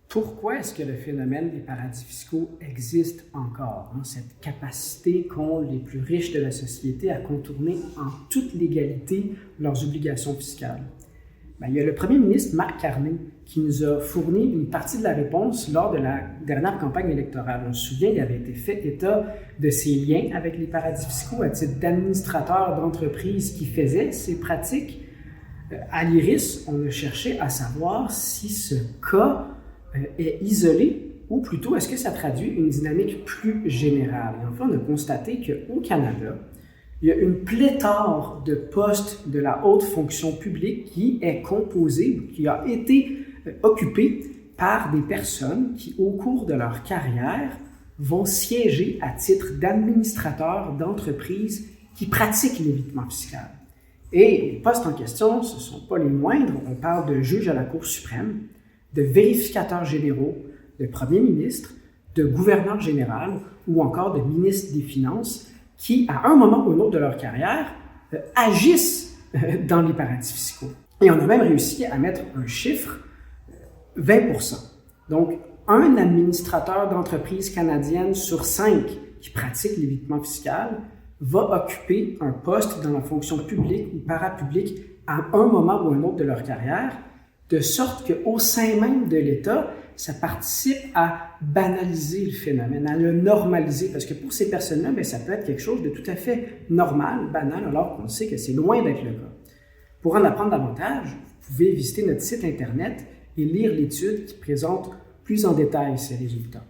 Pourquoi est-ce que le phénomène des paradis fiscaux existe encore? Cette capacité qu'ont les plus riches de la société à contourner en toute légalité leurs obligations fiscales. Il y a le premier ministre Marc Carney qui nous a fourni une partie de la réponse lors de la dernière campagne électorale. On se souvient, il avait été fait état de ses liens avec les paradis fiscaux à titre d'administrateur d'entreprises qui faisaient ces pratiques. À l'IRIS, on a cherché à savoir si ce cas est isolé ou plutôt est-ce que ça traduit une dynamique plus générale. Et enfin, on a constaté qu'au Canada, il y a une pléthore de postes de la haute fonction publique qui est composée, qui a été occupée par des personnes qui, au cours de leur carrière, vont siéger à titre d'administrateurs d'entreprises qui pratiquent l'évitement fiscal. Et les postes en question, ce ne sont pas les moindres. On parle de juges à la Cour suprême, de vérificateurs généraux, de premier ministre, de gouverneur général ou encore de ministre des Finances qui, à un moment ou un autre de leur carrière, agissent dans les paradis fiscaux. Et on a même réussi à mettre un chiffre, 20%. Donc, un administrateur d'entreprise canadienne sur 5 qui pratique l'évitement fiscal va occuper un poste dans la fonction publique ou parapublique à un moment ou un autre de leur carrière, de sorte qu'au sein même de l'État, ça participe à banaliser le phénomène, à le normaliser, parce que pour ces personnes-là, ça peut être quelque chose de tout à fait normal, banal, alors qu'on sait que c'est loin d'être le cas. Pour en apprendre davantage, vous pouvez visiter notre site Internet et lire l'étude qui présente plus en détail ces résultats.